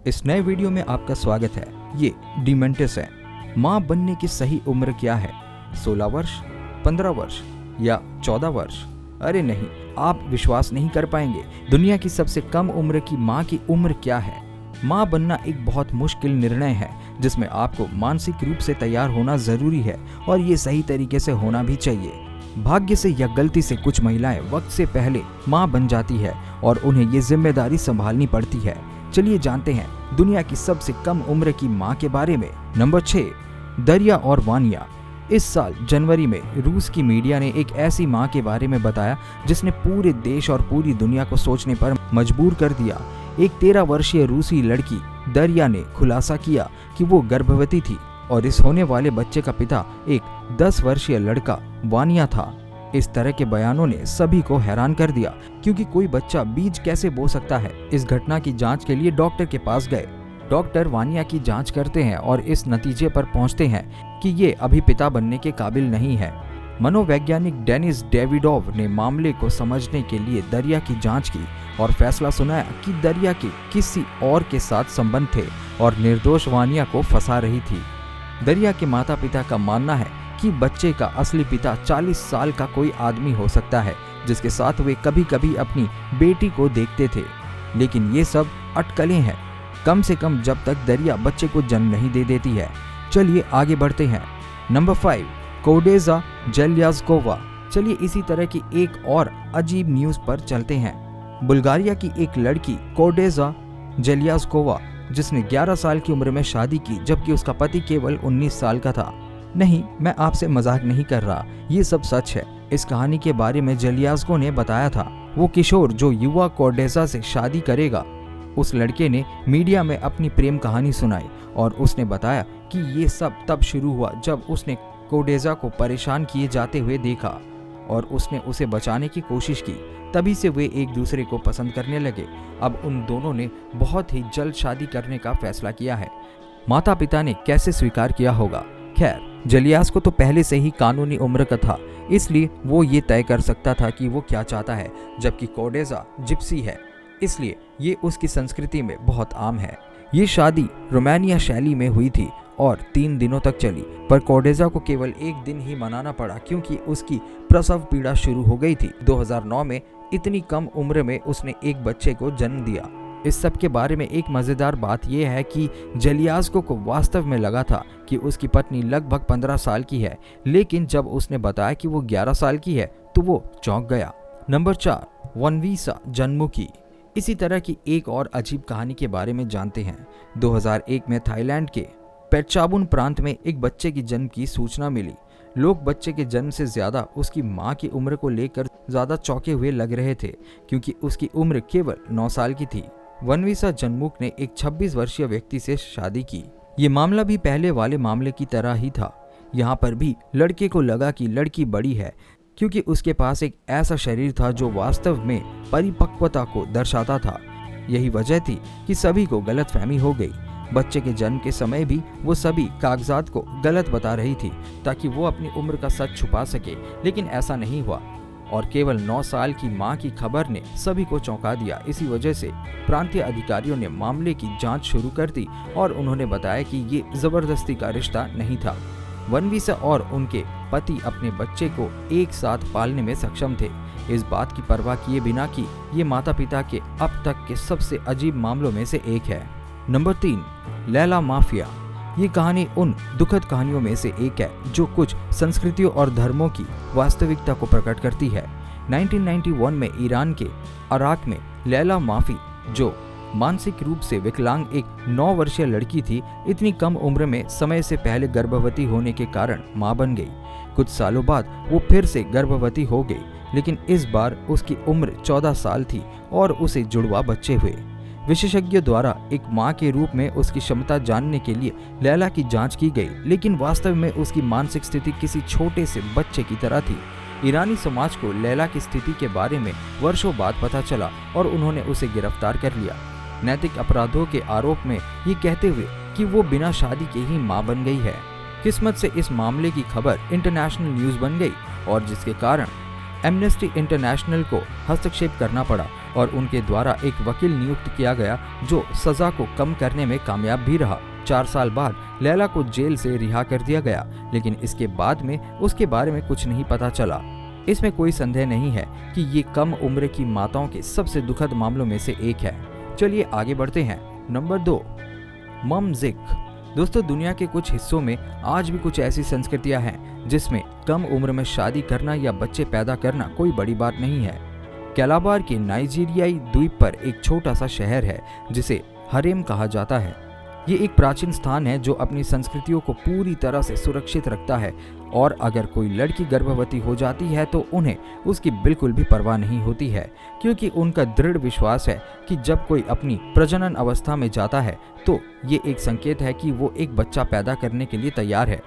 इस नए वीडियो में आपका स्वागत है। ये डिमेंटिस है। माँ बनने की सही उम्र क्या है? 16 वर्ष, 15 वर्ष या 14 वर्ष? अरे नहीं, आप विश्वास नहीं कर पाएंगे। दुनिया की सबसे कम उम्र की माँ की उम्र क्या है? माँ बनना एक बहुत मुश्किल निर्णय है जिसमें आपको मानसिक रूप से तैयार होना जरूरी है और ये सही तरीके से होना भी चाहिए। भाग्य से या गलती से कुछ महिलाएं वक्त से पहले माँ बन जाती है और उन्हें ये जिम्मेदारी संभालनी पड़ती है। चलिए जानते हैं दुनिया की सबसे कम उम्र की माँ के बारे में। नंबर 6, दरिया और वानिया। इस साल जनवरी में रूस की मीडिया ने एक ऐसी माँ के बारे में बताया जिसने पूरे देश और पूरी दुनिया को सोचने पर मजबूर कर दिया। एक 13 वर्षीय रूसी लड़की दरिया ने खुलासा किया कि वो गर्भवती थी और इस होने वाले बच्चे का पिता एक 10 वर्षीय लड़का वानिया था। इस तरह के बयानों ने सभी को हैरान कर दिया क्योंकि कोई बच्चा बीज कैसे बो सकता है। इस घटना की जांच के लिए डॉक्टर के पास गए। डॉक्टर वानिया की जांच करते हैं और इस नतीजे पर पहुंचते हैं कि ये अभी पिता बनने के काबिल नहीं है। मनोवैज्ञानिक डेनिस डेविडोव ने मामले को समझने के लिए दरिया की जांच की और फैसला सुनाया कि दरिया के किसी और के साथ संबंध थे और निर्दोष वानिया को फंसा रही थी। दरिया के माता पिता का मानना है कि बच्चे का असली पिता 40 साल का कोई आदमी हो सकता है जिसके साथ वे कभी कभी अपनी बेटी को देखते थे। लेकिन ये सब अटकलें हैं, कम से कम जब तक दरिया बच्चे को जन्म नहीं दे देती है। चलिए आगे बढ़ते हैं। नंबर 5, कोडेजा जेल्याज़कोवा। चलिए इसी तरह की एक और अजीब न्यूज पर चलते हैं। बुल्गारिया की एक लड़की कोडेजा जेल्याज़कोवा जिसने 11 साल की उम्र में शादी की जबकि उसका पति केवल 19 साल का था। नहीं, मैं आपसे मजाक नहीं कर रहा, ये सब सच है। इस कहानी के बारे में जेल्याज़को ने बताया था। वो किशोर जो युवा कोडेजा से शादी करेगा, उस लड़के ने मीडिया में अपनी प्रेम कहानी सुनाई और उसने बताया कि ये सब तब शुरू हुआ जब उसने कोडेजा को परेशान किए जाते हुए देखा और उसने उसे बचाने की कोशिश की। तभी से वे एक दूसरे को पसंद करने लगे। अब उन दोनों ने बहुत ही जल्द शादी करने का फैसला किया है। माता पिता ने कैसे स्वीकार किया होगा? खैर, जेल्याज़को तो पहले से ही कानूनी उम्र का था, इसलिए वो ये तय कर सकता था कि वो क्या चाहता है, जबकि कोडेजा जिप्सी है, इसलिए ये उसकी संस्कृति में बहुत आम है। ये शादी रोमानिया शैली में हुई थी और 3 दिनों तक चली, पर कोडेजा को केवल 1 दिन ही मनाना पड़ा क्योंकि उसकी प्रसव पीड़ा शुरू हो गई थी। 2009 में इतनी कम उम्र में उसने एक बच्चे को जन्म दिया। इस सब के बारे में एक मज़ेदार बात यह है कि जेल्याज़को को वास्तव में लगा था कि उसकी पत्नी लगभग 15 साल की है, लेकिन जब उसने बताया कि वो 11 साल की है तो वो चौंक गया। नंबर 4, वनवीसा जन्मुखी। इसी तरह की एक और अजीब कहानी के बारे में जानते हैं। 2001 में थाईलैंड के पेटचाबुन प्रांत में एक बच्चे की जन्म की सूचना मिली। लोग बच्चे के जन्म से ज्यादा उसकी मां की उम्र को लेकर ज्यादा चौंके हुए लग रहे थे क्योंकि उसकी उम्र केवल 9 साल की थी। वनवीसा जन्मुख ने एक 26 वर्षीय व्यक्ति से शादी की। ये मामला भी पहले वाले मामले की तरह ही था। यहाँ पर भी लड़के को लगा कि लड़की बड़ी है क्योंकि उसके पास एक ऐसा शरीर था जो वास्तव में परिपक्वता को दर्शाता था। यही वजह थी कि सभी को गलतफहमी हो गई। बच्चे के जन्म के समय भी वो सभी कागजात को गलत बता रही थी ताकि वो अपनी उम्र का सच छुपा सके, लेकिन ऐसा नहीं हुआ और केवल 9 साल की मां की खबर ने सभी को चौंका दिया। इसी वजह से प्रांतीय अधिकारियों ने मामले की जांच शुरू कर दी और उन्होंने बताया कि ये जबरदस्ती का रिश्ता नहीं था। वनवीसा और उनके पति अपने बच्चे को एक साथ पालने में सक्षम थे, इस बात की परवाह किए बिना कि ये माता पिता के अब तक के सबसे अजीब मामलों में से एक है। Number 3, Laila mafia. ये कहानी उन दुखद कहानियों में से एक है जो कुछ संस्कृतियों और धर्मों की वास्तविकता को प्रकट करती है। 1991 में ईरान के अराक में लैला माफी, जो मानसिक रूप से विकलांग एक 9 वर्षीय लड़की थी, इतनी कम उम्र में समय से पहले गर्भवती होने के कारण मां बन गई। कुछ सालों बाद वो फिर से गर्भवती हो गई, लेकिन इस बार उसकी उम्र 14 साल थी और उसे जुड़वा बच्चे हुए। विशेषज्ञों द्वारा एक मां के रूप में उसकी क्षमता जानने के लिए लैला की जांच की गई, लेकिन वास्तव में उसकी मानसिक स्थिति किसी छोटे से बच्चे की तरह थी। ईरानी समाज को लैला की स्थिति के बारे में वर्षों बाद पता चला और उन्होंने उसे गिरफ्तार कर लिया, नैतिक अपराधों के आरोप में ये कहते हुए कि वो बिना शादी के ही मां बन गई है। किस्मत से इस मामले की खबर इंटरनेशनल न्यूज बन गई और जिसके कारण एमनेस्टी इंटरनेशनल को हस्तक्षेप करना पड़ा और उनके द्वारा एक वकील नियुक्त किया गया जो सजा को कम करने में कामयाब भी रहा। 4 साल बाद लैला को जेल से रिहा कर दिया गया, लेकिन इसके बाद में उसके बारे में कुछ नहीं पता चला। इसमें कोई संदेह नहीं है कि ये कम उम्र की माताओं के सबसे दुखद मामलों में से एक है। चलिए आगे बढ़ते हैं। नंबर 2, ममज़िक। दोस्तों, दुनिया के कुछ हिस्सों में आज भी कुछ ऐसी संस्कृतियां हैं जिसमें कम उम्र में शादी करना या बच्चे पैदा करना कोई बड़ी बात नहीं है। कैलाबार के नाइजीरियाई द्वीप पर एक छोटा सा शहर है जिसे हरेम कहा जाता है। ये एक प्राचीन स्थान है जो अपनी संस्कृतियों को पूरी तरह से सुरक्षित रखता है, और अगर कोई लड़की गर्भवती हो जाती है तो उन्हें उसकी बिल्कुल भी परवाह नहीं होती है, क्योंकि उनका दृढ़ विश्वास है कि जब कोई अपनी प्रजनन अवस्था में जाता है तो ये एक संकेत है कि वो एक बच्चा पैदा करने के लिए तैयार है,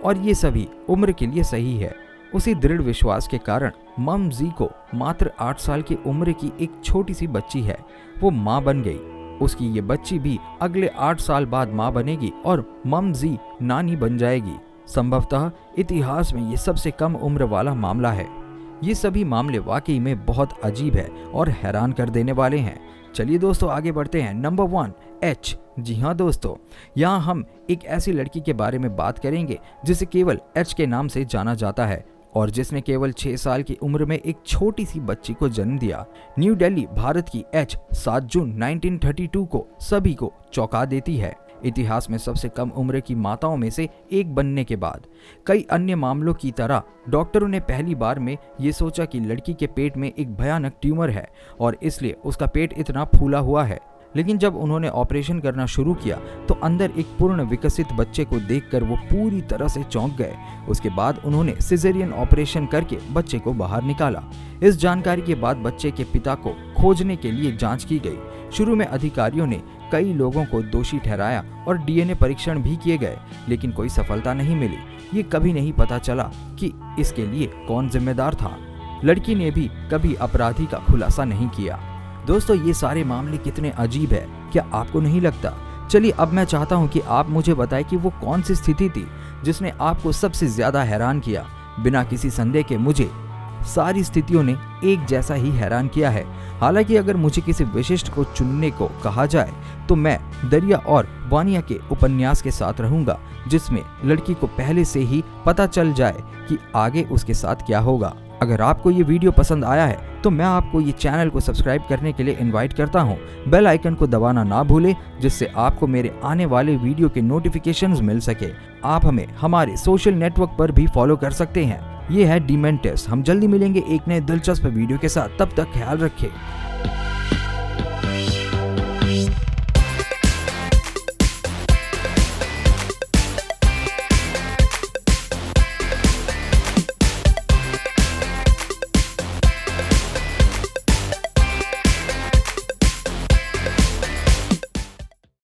और ये सभी उम्र के लिए सही है। उसी दृढ़ विश्वास के कारण ममज़ी को मात्र 8 साल की उम्र की एक छोटी सी बच्ची है। वो माँ बन गई। उसकी ये बच्ची भी अगले 8 साल बाद माँ बनेगी और ममज़ी नानी बन जाएगी। संभवतः इतिहास में ये सबसे कम उम्र वाला मामला है। ये सभी मामले वाकई में बहुत अजीब है और हैरान कर देने वाले हैं। चलिए दोस्तों आगे बढ़ते हैं। Number 1, H. जी हाँ दोस्तों, यहाँ हम एक ऐसी लड़की के बारे में बात करेंगे जिसे केवल एच के नाम से जाना जाता है और जिसने केवल 6 साल की उम्र में एक छोटी सी बच्ची को जन्म दिया। न्यू दिल्ली, भारत की एच 7 जून 1932 को सभी को चौंका देती है। इतिहास में सबसे कम उम्र की माताओं में से एक बनने के बाद कई अन्य मामलों की तरह डॉक्टरों ने पहली बार में ये सोचा कि लड़की के पेट में एक भयानक ट्यूमर है और इसलिए उसका पेट इतना फूला हुआ है। लेकिन जब उन्होंने ऑपरेशन करना शुरू किया तो अंदर एक पूर्ण विकसित बच्चे को देखकर वो पूरी तरह से चौंक गए। उसके बाद उन्होंने सिजेरियन ऑपरेशन करके बच्चे को बाहर निकाला। इस जानकारी के बाद बच्चे के पिता को खोजने के लिए जांच की गई। शुरू में अधिकारियों ने कई लोगों को दोषी ठहराया और डीएनए परीक्षण भी किए गए, लेकिन कोई सफलता नहीं मिली। ये कभी नहीं पता चला कि इसके लिए कौन जिम्मेदार था। लड़की ने भी कभी अपराधी का खुलासा नहीं किया। दोस्तों, ये सारे मामले कितने अजीब है, क्या आपको नहीं लगता? चलिए अब मैं चाहता हूँ कि आप मुझे बताएं कि वो कौन सी स्थिति थी जिसने आपको सबसे ज्यादा हैरान किया। बिना किसी संदेह के मुझे सारी स्थितियों ने एक जैसा ही हैरान किया है। हालांकि अगर मुझे किसी विशिष्ट को चुनने को कहा जाए तो मैं दरिया और वानिया के उपन्यास के साथ रहूंगा, जिसमें लड़की को पहले से ही पता चल जाए कि आगे उसके साथ क्या होगा। अगर आपको ये वीडियो पसंद आया है तो मैं आपको ये चैनल को सब्सक्राइब करने के लिए इनवाइट करता हूँ। बेल आइकन को दबाना ना भूलें, जिससे आपको मेरे आने वाले वीडियो के नोटिफिकेशंस मिल सके। आप हमें हमारे सोशल नेटवर्क पर भी फॉलो कर सकते हैं। ये है डिमेंटिस। हम जल्दी मिलेंगे एक नए दिलचस्प वीडियो के साथ। तब तक ख्याल रखें।